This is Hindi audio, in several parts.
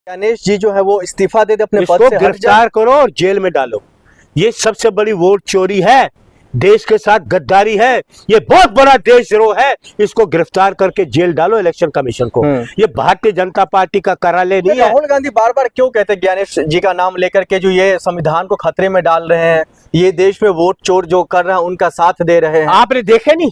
गणेश जी जो है वो इस्तीफा दे दे, अपने पद से गिरफ्तार करो और जेल में डालो। ये सबसे बड़ी वोट चोरी है, देश के साथ गद्दारी है, ये बहुत बड़ा देशद्रोह है। इसको गिरफ्तार करके जेल डालो इलेक्शन कमीशन को। ये भारतीय जनता पार्टी का कार्यालय नहीं है। राहुल गांधी बार बार क्यों कहते हैं गणेश जी का नाम लेकर के जो ये संविधान को खतरे में डाल रहे हैं, ये देश में वोट चोर जो कर रहे हैं उनका साथ दे रहे हैं। आपने देखे नहीं,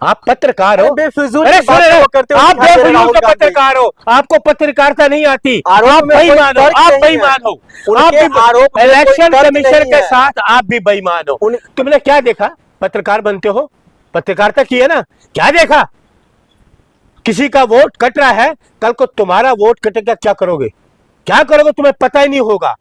आप पत्रकार हो, बेफिजूल आप बेफिजूल का पत्रकार हो, आपको पत्रकारिता नहीं आती, आप बेईमान हो, आप बेईमान हो, आप भी इलेक्शन कमीशन के साथ आप भी बेईमान हो। तुमने क्या देखा? पत्रकार बनते हो, पत्रकारिता की है ना, क्या देखा? किसी का वोट कट रहा है, कल को तुम्हारा वोट कटेगा, क्या करोगे? क्या करोगे तुम्हें पता ही नहीं होगा।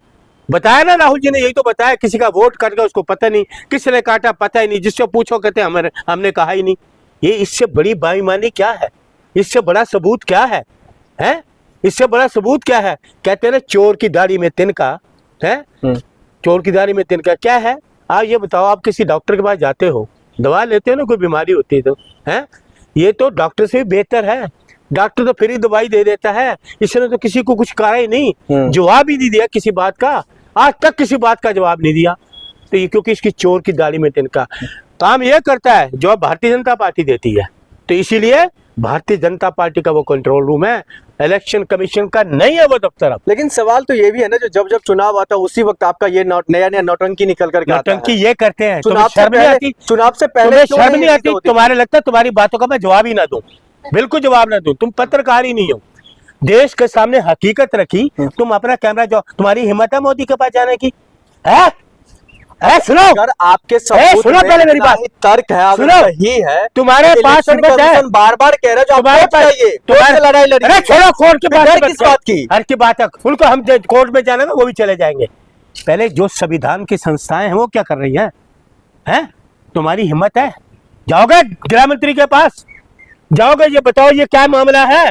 बताया ना राहुल जी ने, यही तो बताया, किसी का वोट कट गया उसको पता नहीं, किसने काटा पता ही नहीं, जिससे पूछो कहते हमने कहा ही नहीं। ये इससे बड़ी बेईमानी क्या है? इससे बड़ा सबूत क्या है? हैं? इससे बड़ा सबूत क्या है? कहते हैं ना चोर की दाढ़ी में तिनका है, चोर की दाढ़ी में तिनका क्या है? आप ये बताओ, आप किसी डॉक्टर के पास जाते हो, दवा लेते हो ना, कोई बीमारी होती है तो, है ये तो डॉक्टर से भी बेहतर है। डॉक्टर तो फ्री दवाई दे देता है, इसने तो किसी को कुछ कहा ही नहीं, जवाब ही नहीं दिया किसी बात का, आज तक किसी बात का जवाब नहीं दिया। तो ये क्योंकि इसकी चोर की दाढ़ी में तिनका काम ये करता है जो भारतीय जनता पार्टी देती है। तो इसीलिए भारतीय जनता पार्टी का वो कंट्रोल रूम है, इलेक्शन कमीशन का नहीं है वो दफ्तर अब। लेकिन सवाल तो ये भी है ना, जो जब जब चुनाव आता है उसी वक्त आपका ये नया नया नौटंकी निकल करके आता है। नौटंकी ये करते हैं, चुनाव से पहले शर्म नहीं आती? तुम्हारे लगता है तुम्हारी बातों का मैं जवाब ही ना दूं, बिल्कुल जवाब ना दूं, तुम पत्रकार ही नहीं हो। देश के सामने हकीकत रखी, तुम अपना कैमरा जो, तुम्हारी हिम्मत है मोदी के पास जाने की? है? सुनो, अगर आपके सबूत सुनो पहले मेरी बात, तर्क है, सुनो, सही है, तुम्हारे पास हिम्मत है, बार बार कह रहे हो तुम्हारे पास लड़ाई लड़ी। अरे छोड़ो, कोर्ट की बात किस बात की? हर की बात है, उनको हम कोर्ट में जाना वो भी चले जाएंगे। पहले जो संविधान की संस्थाएं हैं वो क्या कर रही हैं? तुम्हारी हिम्मत है, जाओगे गृह मंत्री के पास, जाओगे, ये बताओ ये क्या मामला है,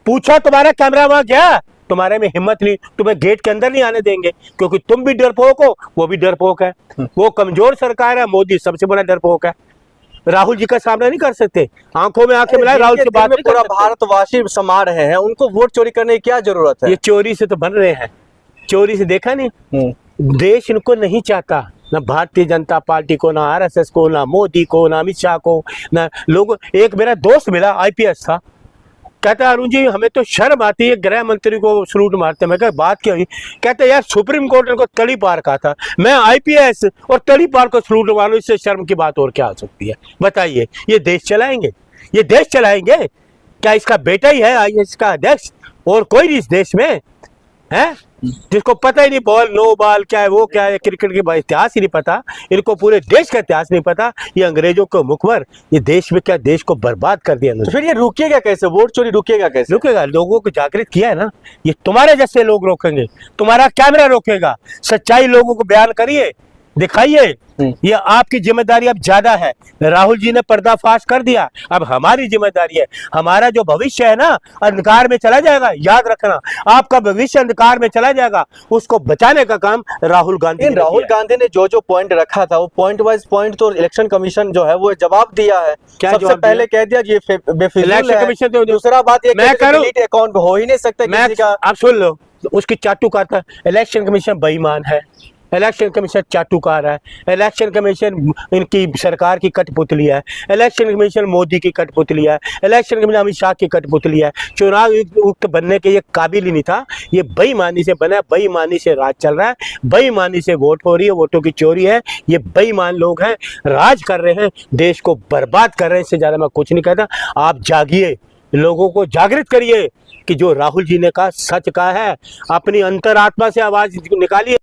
पूछो तुम्हारा कैमरा वहां गया, तुम्हारे में हिम्मत नहीं, तुम्हें गेट के अंदर नहीं आने देंगे, क्योंकि तुम भी डरपोक हो, वो भी डरपोक है, वो कमजोर सरकार है, मोदी सबसे बड़ा डरपोक है। राहुल जी का सामना नहीं कर सकते, आंखों में आंखें मिलाए राहुल से बात नहीं कर सकते। भारतवासी समा रहे हैं, उनको वोट चोरी करने की क्या जरूरत है? ये चोरी से तो बन रहे हैं, चोरी से देखा नहीं, देश इनको नहीं चाहता, ना भारतीय जनता पार्टी को, ना आरएसएस को, ना मोदी को, ना अमित शाह को, ना लोग। एक मेरा दोस्त मिला आईपीएस था, कहता है अरुण जी हमें तो शर्म आती है गृह मंत्री को सलूट मारते। मैं कहा बात क्या हुई? कहते यार सुप्रीम कोर्ट को तड़ी पार कहा था, मैं आईपीएस और तड़ी पार को सलूट मारूं, इससे शर्म की बात और क्या हो सकती है? बताइए, ये देश चलाएंगे? ये देश चलाएंगे क्या? इसका बेटा ही है आईएएस का अध्यक्ष, और कोई नहीं इस देश में है जिसको पता ही नहीं बॉल नो बॉल क्या है, वो क्या है, क्रिकेट के इतिहास ही नहीं पता इनको, पूरे देश का इतिहास नहीं पता। ये अंग्रेजों को मुखबर, ये देश में क्या देश को बर्बाद कर दिया। तो फिर ये रुकेगा कैसे? वोट चोरी रुकेगा कैसे? रुकेगा, लोगों को जागृत किया है ना, ये तुम्हारे जैसे लोग रोकेंगे, तुम्हारा कैमरा रोकेगा। सच्चाई लोगों को बयान करिए, दिखाइए, ये आपकी जिम्मेदारी अब ज्यादा है। राहुल जी ने पर्दाफाश कर दिया, अब हमारी जिम्मेदारी है। हमारा जो भविष्य है ना अंधकार में चला जाएगा, याद रखना, आपका भविष्य अंधकार में चला जाएगा, उसको बचाने का काम राहुल गांधी ने जो जो पॉइंट रखा था, वो पॉइंट वाइज पॉइंट तो इलेक्शन कमीशन जो है वो जवाब दिया है। क्या सबसे पहले कह दिया ये बेफिजूल है। दूसरा बात ये डिलीट अकाउंट हो ही नहीं सकता। आप सुन लो, उसकी चाटुकार, इलेक्शन कमीशन बेईमान है, इलेक्शन कमीशन चाटुकार है, इलेक्शन कमीशन इनकी सरकार की कठपुतली है, इलेक्शन कमीशन मोदी की कठपुतली है, इलेक्शन कमीशन अमित शाह की कठपुतली है। चुनाव आयुक्त बनने के ये काबिल ही नहीं था, ये बेईमानी से बना, बेईमानी से राज चल रहा है, बेईमानी से वोट हो रही है, वोटों की चोरी है। ये बेईमान लोग हैं, राज कर रहे हैं, देश को बर्बाद कर रहे हैं। इससे ज्यादा मैं कुछ नहीं कहता। आप जागिए, लोगों को जागृत करिए कि जो राहुल जी ने कहा सच कहा है, अपनी अंतरात्मा से आवाज निकालिए।